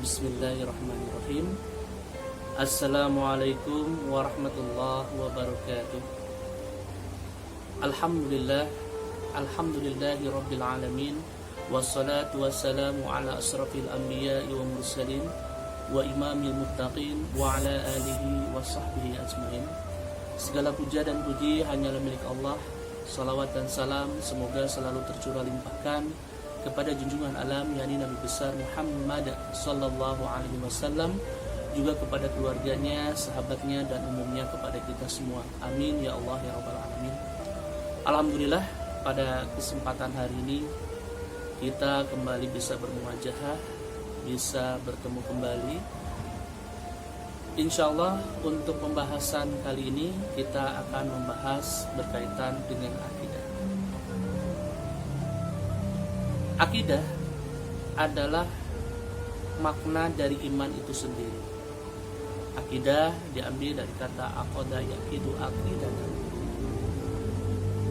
Bismillahirrahmanirrahim. Assalamualaikum warahmatullahi wabarakatuh. Alhamdulillahi rabbil alamin. Wassalatu wassalamu ala asrafil anbiya'i wa mursalin wa imamil muttaqin wa ala alihi wa sahbihi ajmain. Segala puja dan puji hanyalah milik Allah. Salawat dan salam semoga selalu tercurah limpahkan kepada junjungan alam yakni Nabi besar Muhammad sallallahu alaihi wasallam, juga kepada keluarganya, sahabatnya, dan umumnya kepada kita semua. Amin ya Allah ya rabbal alamin. Alhamdulillah, pada kesempatan hari ini kita kembali bisa bermuajahah, bisa bertemu kembali. Insya Allah untuk pembahasan kali ini kita akan membahas berkaitan dengan akidah. Akidah adalah makna dari iman itu sendiri. Akidah diambil dari kata aqada yaqidu aqidatan.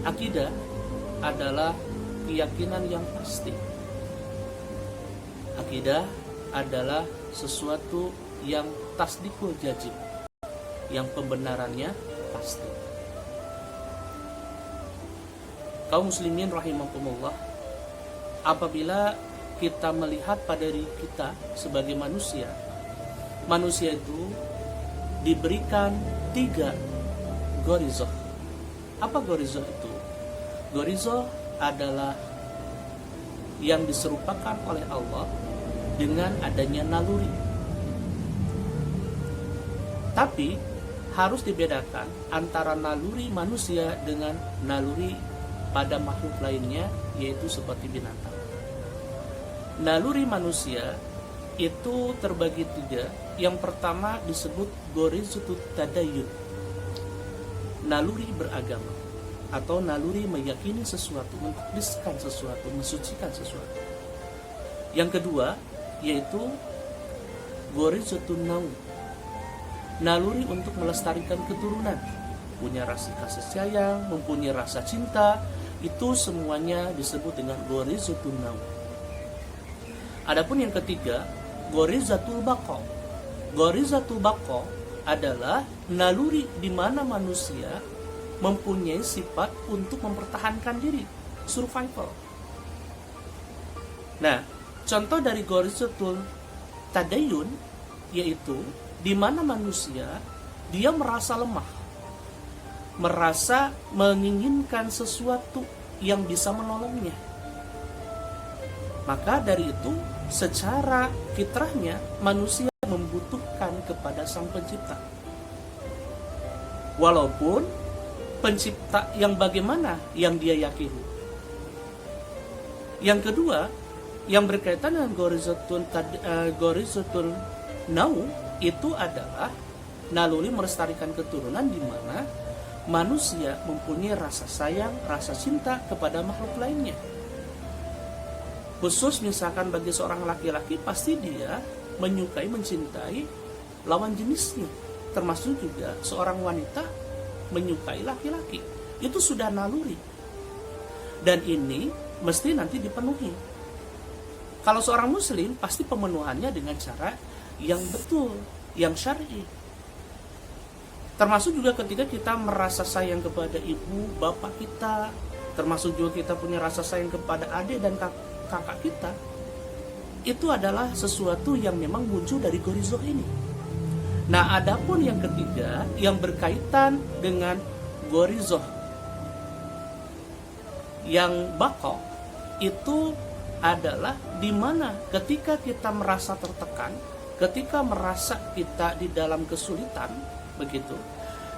Akidah adalah keyakinan yang pasti. Akidah adalah sesuatu yang tasdikul jazim, yang pembenarannya pasti. Kaum muslimin rahimakumullah, apabila kita melihat pada diri kita sebagai manusia, manusia itu diberikan 3 gorizoh. Apa gorizoh itu? Gorizoh adalah yang diserupakan oleh Allah dengan adanya naluri. Tapi harus dibedakan antara naluri manusia dengan naluri pada makhluk lainnya, yaitu seperti binatang. Naluri manusia itu terbagi 3. Yang pertama disebut gorizatut tadayyun, naluri beragama, atau naluri meyakini sesuatu, mentakdiskan sesuatu, mensucikan sesuatu. Yang kedua yaitu gorizatun naum, naluri untuk melestarikan keturunan, punya rasa kasih sayang, mempunyai rasa cinta. Itu semuanya disebut dengan gorizatun naum. Adapun yang ketiga, gorizatul baqa. Gorizatul baqa adalah naluri di mana manusia mempunyai sifat untuk mempertahankan diri, survival. Nah, contoh dari gorizatul tadayyun yaitu di mana manusia dia merasa lemah, merasa menginginkan sesuatu yang bisa menolongnya. Maka dari itu, secara fitrahnya manusia membutuhkan kepada Sang Pencipta. Walaupun pencipta yang bagaimana yang dia yakini. Yang kedua, yang berkaitan dengan gorizatul naum itu adalah naluri melestarikan keturunan, di mana manusia mempunyai rasa sayang, rasa cinta kepada makhluk lainnya. Khusus misalkan bagi seorang laki-laki, pasti dia menyukai, mencintai lawan jenisnya. Termasuk juga seorang wanita menyukai laki-laki. Itu sudah naluri. Dan ini mesti nanti dipenuhi. Kalau seorang muslim, pasti pemenuhannya dengan cara yang betul, yang syar'i. Termasuk juga ketika kita merasa sayang kepada ibu, bapak kita. Termasuk juga kita punya rasa sayang kepada adik dan kakak kita. Itu adalah sesuatu yang memang muncul dari gorizoh ini. Nah, adapun yang ketiga yang berkaitan dengan gorizoh yang baqa, itu adalah di mana ketika kita merasa tertekan, ketika merasa kita di dalam kesulitan, begitu.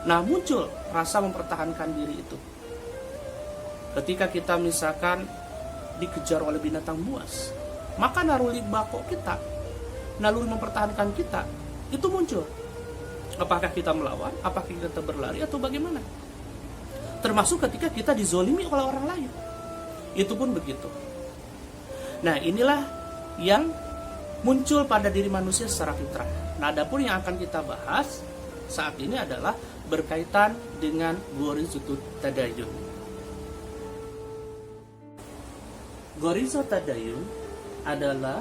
Nah, muncul rasa mempertahankan diri itu. Ketika kita misalkan dikejar oleh binatang buas, maka naluri bako kita, naluri mempertahankan kita, itu muncul. Apakah kita melawan, apakah kita berlari, atau bagaimana? Termasuk ketika kita dizolimi oleh orang lain, itu pun begitu. Nah, inilah yang muncul pada diri manusia secara fitrah. Nah, adapun yang akan kita bahas saat ini adalah berkaitan dengan gorizatul tadayyun. Gorizatul tadayyun adalah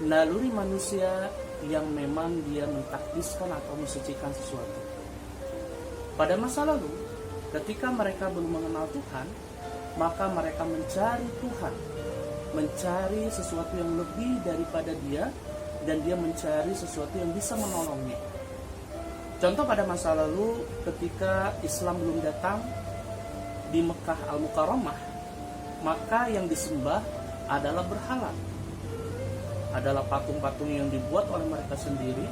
naluri manusia yang memang dia mentakdiskan atau mensucikan sesuatu. Pada masa lalu, ketika mereka belum mengenal Tuhan, maka mereka mencari Tuhan, mencari sesuatu yang lebih daripada dia, dan dia mencari sesuatu yang bisa menolongnya. Contoh pada masa lalu ketika Islam belum datang di Mekah Al-Mukarramah, maka yang disembah adalah berhala, adalah patung-patung yang dibuat oleh mereka sendiri,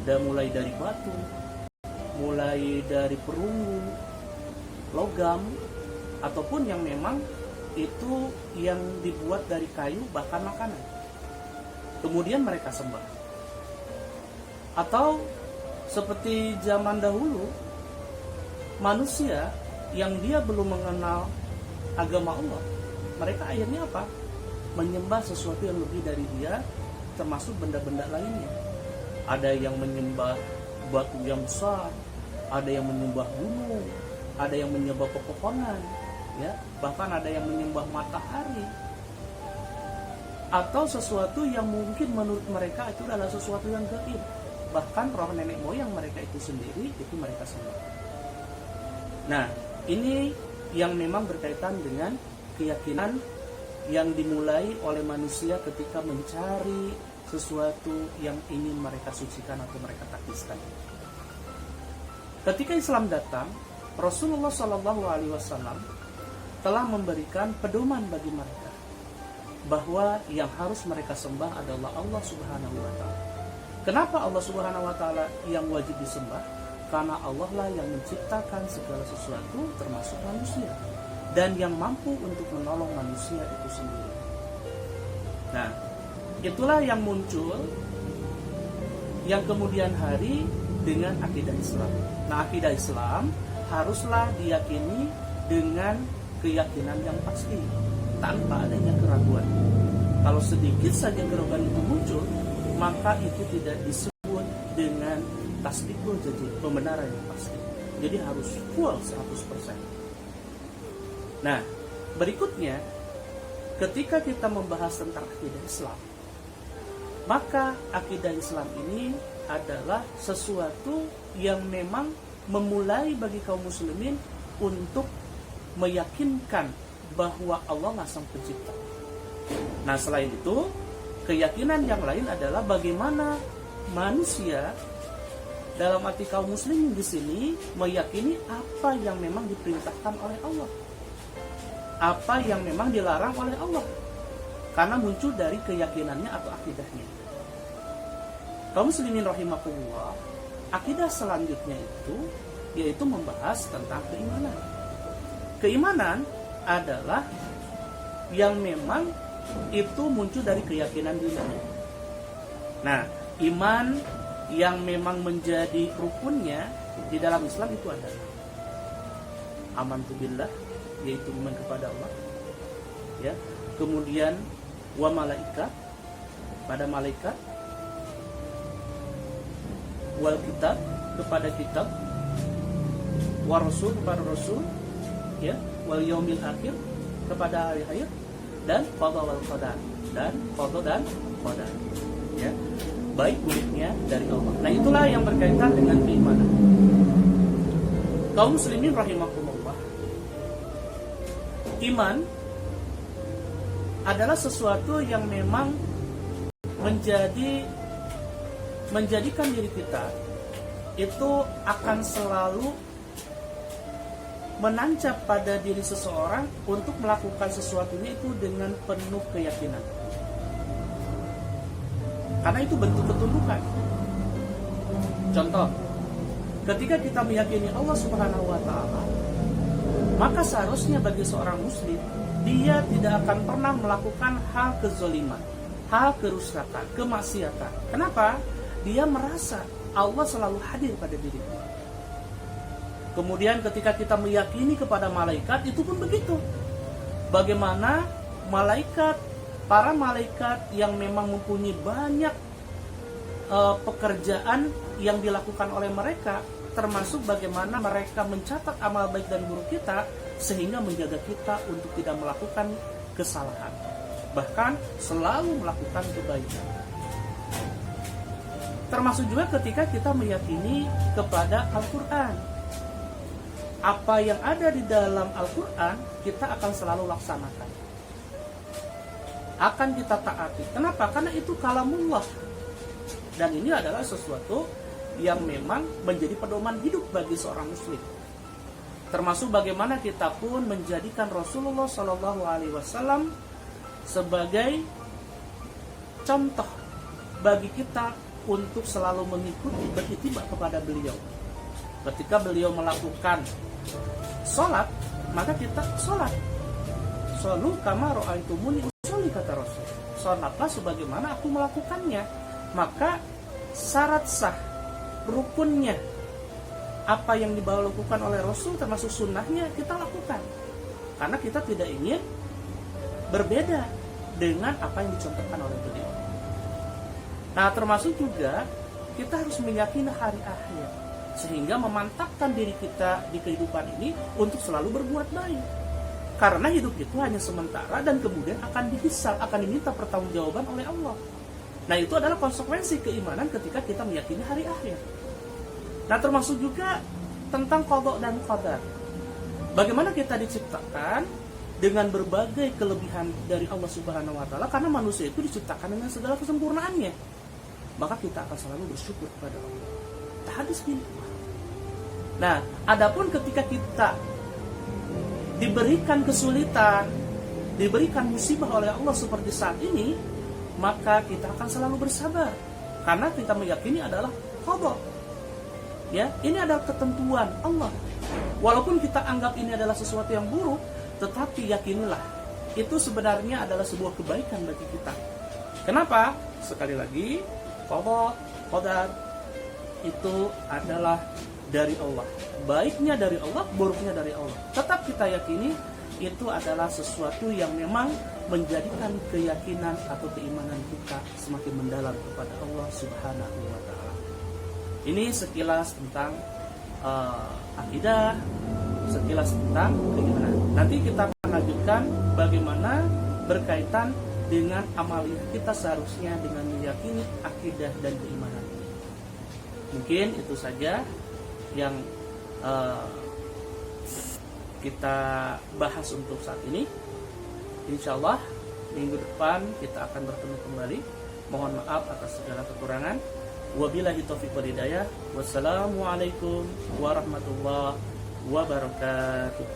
dan mulai dari batu, mulai dari perunggu, logam, ataupun yang memang itu yang dibuat dari kayu, bahkan makanan. Kemudian mereka sembah. Atau seperti zaman dahulu, manusia yang dia belum mengenal agama Allah, mereka akhirnya apa? Menyembah sesuatu yang lebih dari dia, termasuk benda-benda lainnya. Ada yang menyembah batu yang besar, ada yang menyembah gunung, ada yang menyembah pepohonan, ya, bahkan ada yang menyembah matahari, atau sesuatu yang mungkin menurut mereka itu adalah sesuatu yang gaib. Bahkan roh nenek moyang mereka itu sendiri itu mereka sembah. Nah, ini yang memang berkaitan dengan keyakinan yang dimulai oleh manusia ketika mencari sesuatu yang ingin mereka sucikan atau mereka takdiskan. Ketika Islam datang, Rasulullah SAW telah memberikan pedoman bagi mereka bahwa yang harus mereka sembah adalah Allah Subhanahu wa Ta'ala. Kenapa Allah Subhanahu wa Ta'ala yang wajib disembah? Karena Allah lah yang menciptakan segala sesuatu termasuk manusia, dan yang mampu untuk menolong manusia itu sendiri. Nah, itulah yang muncul yang kemudian hari dengan akidah Islam. Nah, akidah Islam haruslah diyakini dengan keyakinan yang pasti, tanpa adanya keraguan. Kalau sedikit saja keraguan itu muncul, maka itu tidak disebut dengan tasdikul jazim, pembenaran yang pasti. Jadi harus full 100%. Nah, berikutnya ketika kita membahas tentang akidah Islam, maka akidah Islam ini adalah sesuatu yang memang memulai bagi kaum muslimin untuk meyakinkan bahwa Allah lah sang pencipta. Nah, selain itu, keyakinan yang lain adalah bagaimana manusia dalam arti kaum muslimin di sini meyakini apa yang memang diperintahkan oleh Allah, apa yang memang dilarang oleh Allah, karena muncul dari keyakinannya atau akidahnya. Kaum muslimin rahimakumullah, akidah selanjutnya itu yaitu membahas tentang keimanan. Keimanan adalah yang memang itu muncul dari keyakinan dirinya. Nah, iman yang memang menjadi rukunnya di dalam Islam itu adalah amantu billah, yaitu iman kepada Allah, ya. Kemudian wa malaikat, pada malaikat, wal kitab, kepada kitab, wa rasul, kepada rasul, ya, wal yaumil akhir, kepada hari akhir, dan qada wal qadar, dan qada dan qadar, ya, baik buruknya dari Allah. Nah, itulah yang berkaitan dengan keimanan. Kaum muslimin rahimakumullah, iman adalah sesuatu yang memang menjadikan diri kita itu akan selalu menancap pada diri seseorang untuk melakukan sesuatunya itu dengan penuh keyakinan. Karena itu bentuk ketundukan. Contoh, ketika kita meyakini Allah Subhanahu wa Ta'ala, maka seharusnya bagi seorang muslim, dia tidak akan pernah melakukan hal kezaliman, hal kerusakan, kemaksiatan. Kenapa? Dia merasa Allah selalu hadir pada dirinya. Kemudian ketika kita meyakini kepada malaikat, itu pun begitu. Bagaimana malaikat, para malaikat yang memang mempunyai banyak pekerjaan yang dilakukan oleh mereka, termasuk bagaimana mereka mencatat amal baik dan buruk kita, sehingga menjaga kita untuk tidak melakukan kesalahan. bahkan selalu melakukan kebaikan. Termasuk juga ketika kita meyakini kepada Al-Quran. Apa yang ada di dalam Al-Quran, kita akan selalu laksanakan. Akan kita taati. Kenapa? Karena itu kalamullah. Dan ini adalah sesuatu yang memang menjadi pedoman hidup bagi seorang muslim. Termasuk bagaimana kita pun menjadikan Rasulullah SAW sebagai contoh bagi kita untuk selalu mengikuti, beriktibar kepada beliau. Ketika beliau melakukan sholat, maka kita sholat. Sholu kama ra'aitumuni usolli, kata Rasul. Sholatlah sebagaimana aku melakukannya. Maka syarat sah, rukunnya, apa yang dibawa lakukan oleh Rasul termasuk sunnahnya kita lakukan. Karena kita tidak ingin berbeda dengan apa yang dicontohkan oleh beliau. Nah, termasuk juga kita harus meyakini hari akhir, sehingga memantapkan diri kita di kehidupan ini untuk selalu berbuat baik. Karena hidup itu hanya sementara dan kemudian akan dihisab, akan diminta pertanggungjawaban oleh Allah. Nah, itu adalah konsekuensi keimanan ketika kita meyakini hari akhir. Nah, termasuk juga tentang qada dan qadar. Bagaimana kita diciptakan dengan berbagai kelebihan dari Allah Subhanahu wa taala, karena manusia itu diciptakan dengan segala kesempurnaannya. Maka kita akan selalu bersyukur kepada Allah. Hadis ini. Nah, adapun ketika kita diberikan kesulitan, diberikan musibah oleh Allah seperti saat ini, maka kita akan selalu bersabar karena kita meyakini adalah qada. Ya, ini adalah ketentuan Allah. Walaupun kita anggap ini adalah sesuatu yang buruk, tetapi yakinilah itu sebenarnya adalah sebuah kebaikan bagi kita. Kenapa? Sekali lagi, qada, qadar itu adalah dari Allah. Baiknya dari Allah, buruknya dari Allah. Tetap kita yakini itu adalah sesuatu yang memang menjadikan keyakinan atau keimanan kita semakin mendalam kepada Allah Subhanahu wa taala. Ini sekilas tentang akidah, sekilas tentang keimanan. Nanti kita akan lanjutkan bagaimana berkaitan dengan amaliyah kita seharusnya dengan meyakini akidah dan keimanan. Mungkin itu saja yang kita bahas untuk saat ini. Insyaallah minggu depan kita akan bertemu kembali. Mohon maaf atas segala kekurangan. Wabillahi taufiq wal hidayah. Wassalamualaikum warahmatullahi wabarakatuh.